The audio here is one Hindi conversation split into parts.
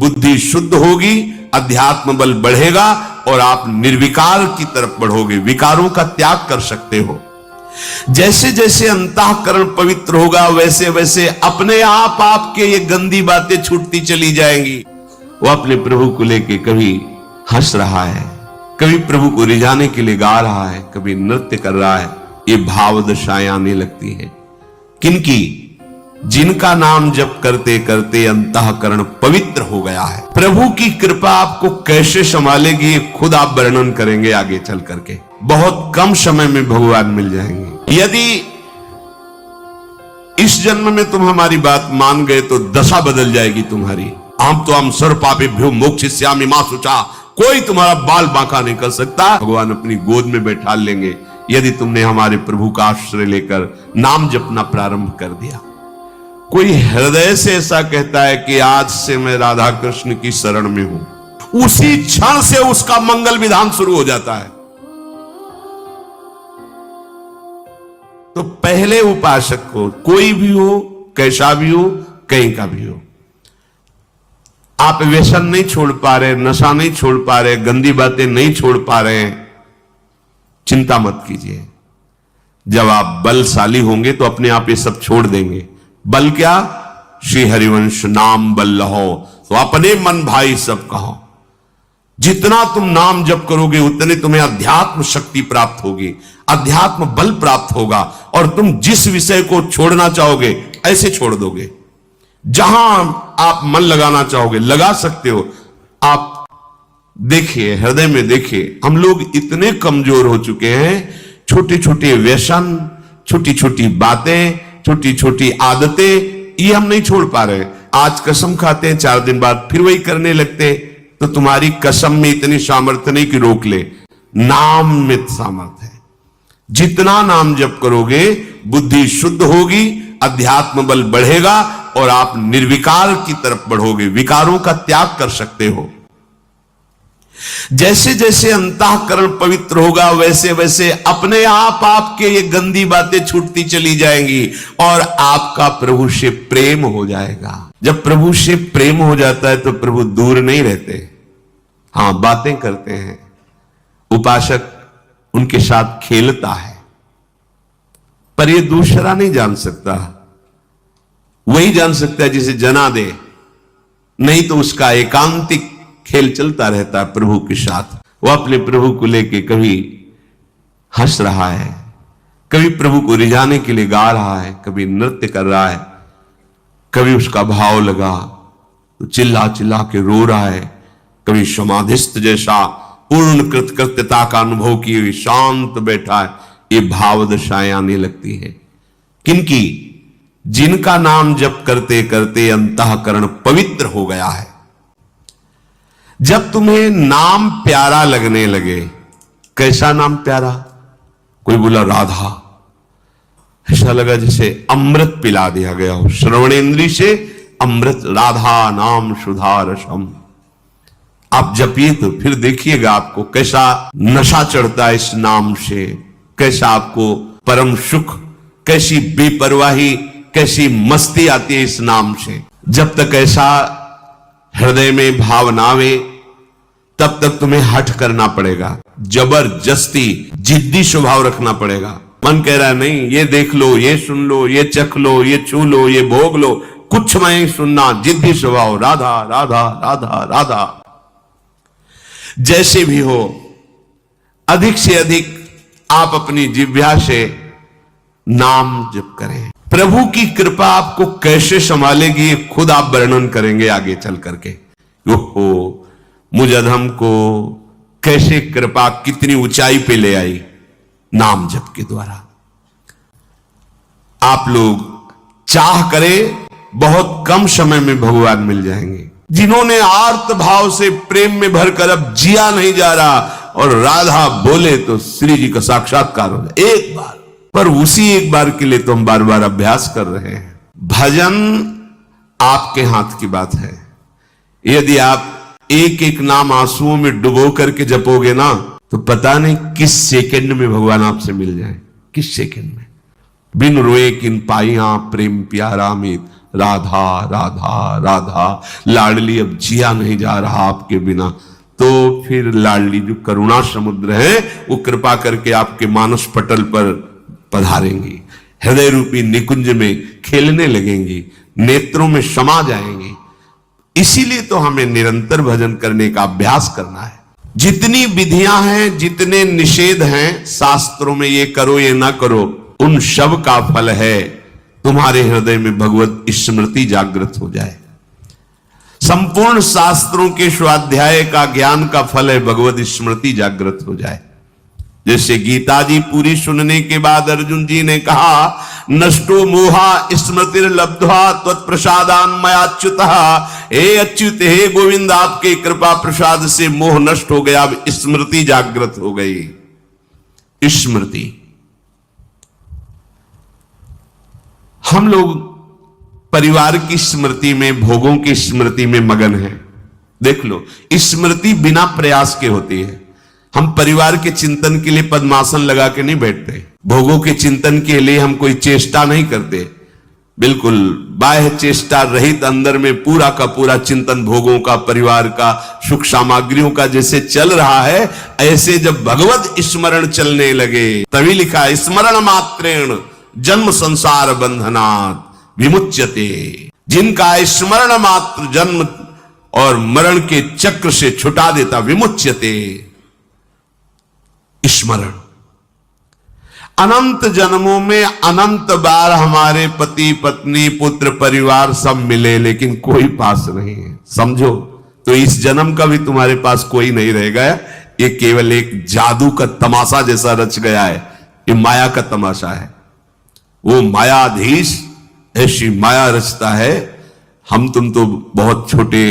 बुद्धि शुद्ध होगी, अध्यात्म बल बढ़ेगा और आप निर्विकार की तरफ बढ़ोगे, विकारों का त्याग कर सकते हो। जैसे जैसे अंतःकरण पवित्र होगा वैसे वैसे अपने आप आपके ये गंदी बातें छूटती चली जाएंगी। वो अपने प्रभु को लेके कभी हंस रहा है, कभी प्रभु को रिझाने के लिए गा रहा है, कभी नृत्य कर रहा है। ये भाव दशाएं आने लगती है। किनकी? जिनका नाम जप करते करते अंतःकरण पवित्र हो गया है। प्रभु की कृपा आपको कैसे संभालेगी खुद आप वर्णन करेंगे आगे चल करके। बहुत कम समय में भगवान मिल जाएंगे। यदि इस जन्म में तुम हमारी बात मान गए तो दशा बदल जाएगी तुम्हारी। हम सर्व पापेभ्यो मोक्षयिष्यामि मा शुचा, कोई तुम्हारा बाल बांका नहीं कर सकता। भगवान अपनी गोद में बैठा लेंगे यदि तुमने हमारे प्रभु का आश्रय लेकर नाम जपना प्रारंभ कर दिया। कोई हृदय से ऐसा कहता है कि आज से मैं राधा कृष्ण की शरण में हूं, उसी क्षण से उसका मंगल विधान शुरू हो जाता है। तो पहले उपासक को, कोई भी हो, कैसा भी हो, कहीं का भी हो, आप व्यसन नहीं छोड़ पा रहे, नशा नहीं छोड़ पा रहे, गंदी बातें नहीं छोड़ पा रहे, चिंता मत कीजिए। जब आप बलशाली होंगे तो अपने आप ये सब छोड़ देंगे। बल क्या? श्री हरिवंश नाम बल लहो, तो अपने मन भाई सब कहो। जितना तुम नाम जप करोगे उतने तुम्हें अध्यात्म शक्ति प्राप्त होगी, अध्यात्म बल प्राप्त होगा और तुम जिस विषय को छोड़ना चाहोगे ऐसे छोड़ दोगे। जहां आप मन लगाना चाहोगे लगा सकते हो। आप देखिए, हृदय में देखिए, हम लोग इतने कमजोर हो चुके हैं। छोटे छोटे व्यसन, छोटी छोटी बातें, छोटी छोटी आदतें, ये हम नहीं छोड़ पा रहे। आज कसम खाते हैं, 4 दिन बाद फिर वही करने लगते। तो तुम्हारी कसम में इतनी सामर्थ्य नहीं कि रोक ले। नाम में सामर्थ्य है। जितना नाम जप करोगे बुद्धि शुद्ध होगी, अध्यात्म बल बढ़ेगा और आप निर्विकार की तरफ बढ़ोगे, विकारों का त्याग कर सकते हो। जैसे जैसे अंतःकरण पवित्र होगा वैसे वैसे अपने आप आपके ये गंदी बातें छूटती चली जाएंगी और आपका प्रभु से प्रेम हो जाएगा। जब प्रभु से प्रेम हो जाता है तो प्रभु दूर नहीं रहते। हां, बातें करते हैं, उपासक उनके साथ खेलता है, पर ये दूसरा नहीं जान सकता। वही जान सकता है जिसे जना दे, नहीं तो उसका एकांतिक खेल चलता रहता है प्रभु के साथ। वो अपने प्रभु को लेके कभी हंस रहा है, कभी प्रभु को रिझाने के लिए गा रहा है, कभी नृत्य कर रहा है, कभी उसका भाव लगा तो चिल्ला चिल्ला के रो रहा है, कभी समाधिस्थ जैसा पूर्ण कृतकृत्यता का अनुभव किए हुए शांत बैठा है। ये भाव दशाएं आने लगती है। किनकी? जिनका नाम जप करते करते अंतःकरण पवित्र हो गया है। जब तुम्हें नाम प्यारा लगने लगे, कैसा नाम प्यारा? कोई बोला राधा, ऐसा लगा जैसे अमृत पिला दिया गया हो, श्रवणेन्द्रिय से अमृत। राधा नाम सुधा रसम। आप जपिए तो फिर देखिएगा आपको कैसा नशा चढ़ता है इस नाम से, कैसा आपको परम सुख, कैसी बेपरवाही, कैसी मस्ती आती है इस नाम से। जब तक ऐसा हृदय में भाव ना आवे तब तक तुम्हें हठ करना पड़ेगा, जबरदस्ती जिद्दी स्वभाव रखना पड़ेगा। मन कह रहा है नहीं, ये देख लो, ये सुन लो, ये चख लो, ये छू लो, ये भोग लो, कुछ मैं सुनना, जिद्दी स्वभाव, राधा राधा राधा राधा। जैसे भी हो, अधिक से अधिक आप अपनी जिह्वा से नाम जप करें। प्रभु की कृपा आपको कैसे संभालेगी खुद आप वर्णन करेंगे आगे चल करके। ओहो, मुझ अधम को कैसे कृपा कितनी ऊंचाई पे ले आई नाम जप के द्वारा। आप लोग चाह करें बहुत कम समय में भगवान मिल जाएंगे। जिन्होंने आर्त भाव से प्रेम में भरकर अब जिया नहीं जा रहा और राधा बोले तो श्री जी का साक्षात्कार हो जाए एक बार, पर उसी एक बार के लिए तो हम बार बार अभ्यास कर रहे हैं। भजन आपके हाथ की बात है। यदि आप एक एक नाम आंसुओं में डुबो करके जपोगे ना तो पता नहीं किस सेकंड में भगवान आपसे मिल जाए, किस सेकंड में। बिन रोए किन पाइया प्रेम प्यारा मीत, राधा राधा राधा, लाडली अब जिया नहीं जा रहा आपके बिना। तो फिर लाडली जो करुणा समुद्र है वो कृपा करके आपके मानस पटल पर पधारेंगी, हृदय रूपी निकुंज में खेलने लगेंगी, नेत्रों में समा जाएंगी। इसीलिए तो हमें निरंतर भजन करने का अभ्यास करना है। जितनी विधियां हैं, जितने निषेध हैं शास्त्रों में, ये करो ये ना करो, उन सब का फल है तुम्हारे हृदय में भगवत स्मृति जागृत हो जाए। संपूर्ण शास्त्रों के स्वाध्याय का ज्ञान का फल है भगवत स्मृति जागृत हो जाए। जैसे गीता जी पूरी सुनने के बाद अर्जुन जी ने कहा, नष्टो मोहा स्मृतिर्लब्ध्वा त्वत्प्रसादान् मयाच्युतः। हे अच्युत, हे गोविंद, आपके कृपा प्रसाद से मोह नष्ट हो गया, अब स्मृति जागृत हो गई। स्मृति, हम लोग परिवार की स्मृति में, भोगों की स्मृति में मगन हैं। देख लो, स्मृति बिना प्रयास के होती है। हम परिवार के चिंतन के लिए पद्मासन लगा के नहीं बैठते, भोगों के चिंतन के लिए हम कोई चेष्टा नहीं करते। बिल्कुल बाह्य चेष्टा रहित अंदर में पूरा का पूरा चिंतन भोगों का, परिवार का, सुख सामग्रियों का जैसे चल रहा है, ऐसे जब भगवत स्मरण चलने लगे, तभी लिखा स्मरण मात्रेण जन्म संसार बंधनात् विमुच्यते। जिनका स्मरण मात्र जन्म और मरण के चक्र से छुटा देता, विमुच्यते। स्मरण, अनंत जन्मों में अनंत बार हमारे पति पत्नी पुत्र परिवार सब मिले, लेकिन कोई पास नहीं है, समझो। तो इस जन्म का भी तुम्हारे पास कोई नहीं रहेगा। ये केवल एक जादू का तमाशा जैसा रच गया है, ये माया का तमाशा है। वो मायाधीश ऐसी माया रचता है। हम तुम तो बहुत छोटे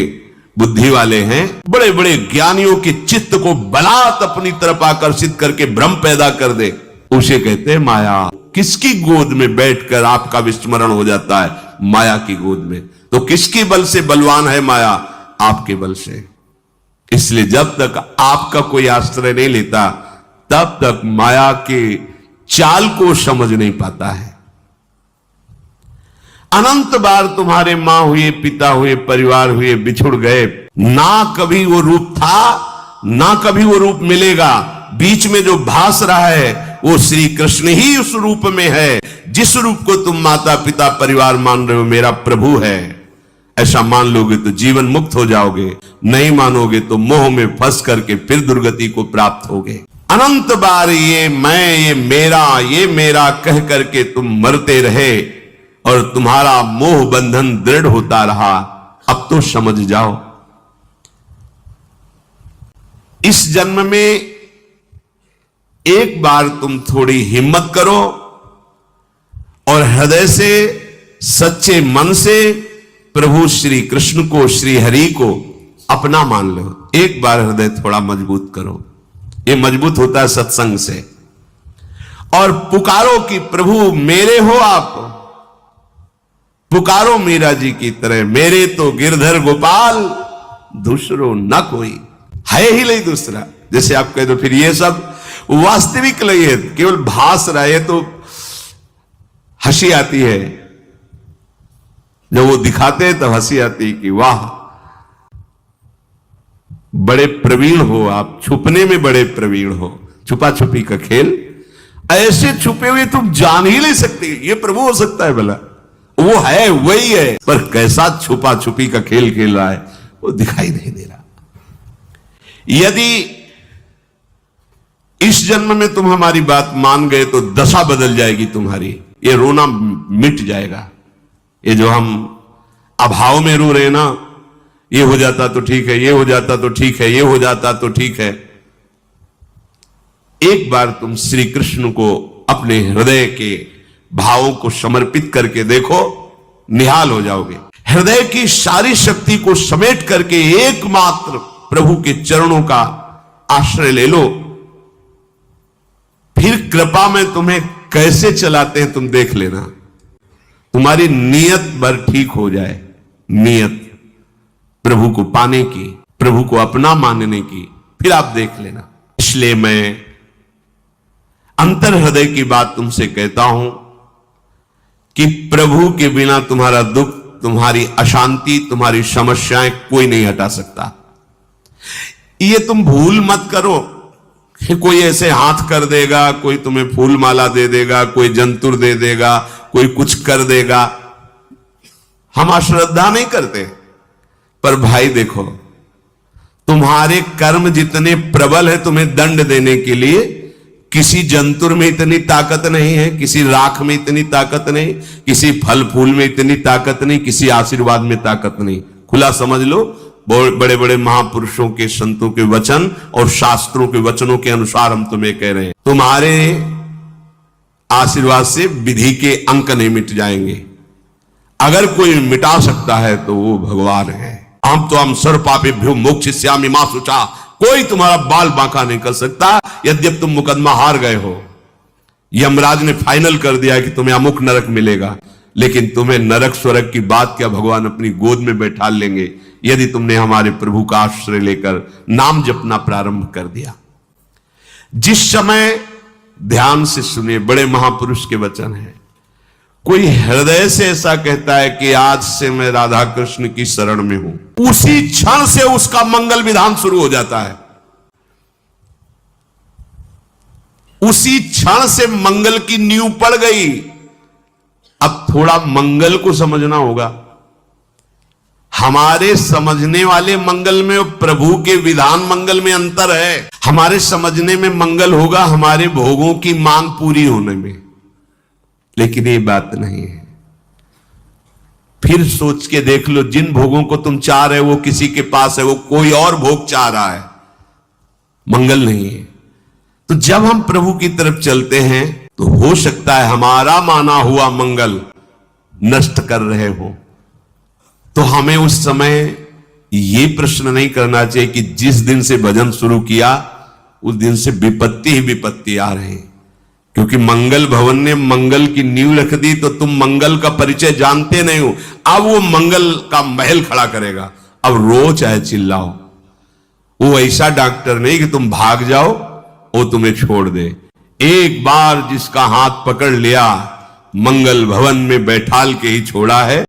बुद्धि वाले हैं, बड़े बड़े ज्ञानियों के चित्त को बलात् अपनी तरफ आकर्षित करके भ्रम पैदा कर दे, उसे कहते हैं माया। किसकी गोद में बैठकर आपका विस्मरण हो जाता है? माया की गोद में। तो किसके बल से बलवान है माया? आपके बल से। इसलिए जब तक आपका कोई आश्रय नहीं लेता, तब तक माया के चाल को समझ नहीं पाता है। अनंत बार तुम्हारे मां हुए, पिता हुए, परिवार हुए, बिछुड़ गए। ना कभी वो रूप था, ना कभी वो रूप मिलेगा। बीच में जो भास रहा है वो श्री कृष्ण ही उस रूप में है। जिस रूप को तुम माता पिता परिवार मान रहे हो, मेरा प्रभु है, ऐसा मान लोगे तो जीवन मुक्त हो जाओगे। नहीं मानोगे तो मोह में फंस करके फिर दुर्गति को प्राप्त होगे। अनंत बार ये मैं, ये मेरा कह करके तुम मरते रहे और तुम्हारा मोह बंधन दृढ़ होता रहा। अब तो समझ जाओ, इस जन्म में एक बार तुम थोड़ी हिम्मत करो और हृदय से, सच्चे मन से प्रभु श्री कृष्ण को, श्री हरि को अपना मान लो। एक बार हृदय थोड़ा मजबूत करो। ये मजबूत होता है सत्संग से। और पुकारो कि प्रभु मेरे हो आप। पुकारो मीरा जी की तरह, मेरे तो गिरधर गोपाल दूसरो न कोई, है ही नहीं दूसरा। जैसे आप कह दो फिर ये सब वास्तविक नहीं है, केवल भास रहा है। तो हंसी आती है जब वो दिखाते हैं, तब हंसी आती है कि वाह बड़े प्रवीण हो आप, छुपने में बड़े प्रवीण हो। छुपा छुपी का खेल, ऐसे छुपे हुए तुम जान ही नहीं सकते ये प्रभु हो सकता है भला। वो है, वही है, पर कैसा छुपा छुपी का खेल खेल रहा है वो दिखाई नहीं दे रहा। यदि इस जन्म में तुम हमारी बात मान गए तो दशा बदल जाएगी तुम्हारी। ये रोना मिट जाएगा। ये जो हम अभाव में रो रहे हैं ना, ये हो जाता तो ठीक है, ये हो जाता तो ठीक है, ये हो जाता तो ठीक है। एक बार तुम श्री कृष्ण को अपने हृदय के भावों को समर्पित करके देखो, निहाल हो जाओगे। हृदय की सारी शक्ति को समेट करके एकमात्र प्रभु के चरणों का आश्रय ले लो। फिर कृपा में तुम्हें कैसे चलाते हैं तुम देख लेना। तुम्हारी नीयत भर ठीक हो जाए, नीयत प्रभु को पाने की, प्रभु को अपना मानने की, फिर आप देख लेना। इसलिए मैं अंतर हृदय की बात तुमसे कहता हूं कि प्रभु के बिना तुम्हारा दुख तुम्हारी अशांति, तुम्हारी समस्याएं कोई नहीं हटा सकता। ये तुम भूल मत करो कि कोई ऐसे हाथ कर देगा, कोई तुम्हें फूल माला दे देगा, कोई जंतुर दे देगा, कोई कुछ कर देगा। हम अश्रद्धा नहीं करते, पर भाई देखो, तुम्हारे कर्म जितने प्रबल है तुम्हें दंड देने के लिए, किसी जंतुर में इतनी ताकत नहीं है, किसी राख में इतनी ताकत नहीं, किसी फल फूल में इतनी ताकत नहीं, किसी आशीर्वाद में ताकत नहीं। खुला समझ लो, बड़े बड़े महापुरुषों के, संतों के वचन और शास्त्रों के वचनों के अनुसार हम तुम्हें कह रहे हैं, तुम्हारे आशीर्वाद से विधि के अंक नहीं मिट जाएंगे। अगर कोई मिटा सकता है तो वो भगवान है। हम सर्व पापेभ्यो मोक्षयिष्यामि मा शुचा, कोई तुम्हारा बाल बांका नहीं कर सकता। यद्यपि तुम मुकदमा हार गए हो, यमराज ने फाइनल कर दिया कि तुम्हें अमुक नरक मिलेगा, लेकिन तुम्हें नरक स्वर्ग की बात क्या, भगवान अपनी गोद में बैठा लेंगे यदि तुमने हमारे प्रभु का आश्रय लेकर नाम जपना प्रारंभ कर दिया। जिस समय ध्यान से सुनिए, बड़े महापुरुष के वचन है। कोई हृदय से ऐसा कहता है कि आज से मैं राधा कृष्ण की शरण में हूं, उसी क्षण से उसका मंगल विधान शुरू हो जाता है। उसी क्षण से मंगल की नींव पड़ गई। अब थोड़ा मंगल को समझना होगा। हमारे समझने वाले मंगल में और प्रभु के विधान मंगल में अंतर है। हमारे समझने में मंगल होगा हमारे भोगों की मांग पूरी होने में, लेकिन ये बात नहीं है। फिर सोच के देख लो, जिन भोगों को तुम चाह रहे हो वो किसी के पास है, वो कोई और भोग चाह रहा है, मंगल नहीं है। तो जब हम प्रभु की तरफ चलते हैं तो हो सकता है हमारा माना हुआ मंगल नष्ट कर रहे हो। तो हमें उस समय ये प्रश्न नहीं करना चाहिए कि जिस दिन से भजन शुरू किया उस दिन से विपत्ति ही विपत्ति आ रही, क्योंकि मंगल भवन ने मंगल की नींव रख दी तो तुम मंगल का परिचय जानते नहीं हो। अब वो मंगल का महल खड़ा करेगा। अब रो चाहे चिल्लाओ, वो ऐसा डॉक्टर नहीं कि तुम भाग जाओ वो तुम्हें छोड़ दे। एक बार जिसका हाथ पकड़ लिया, मंगल भवन में बैठाल के ही छोड़ा है।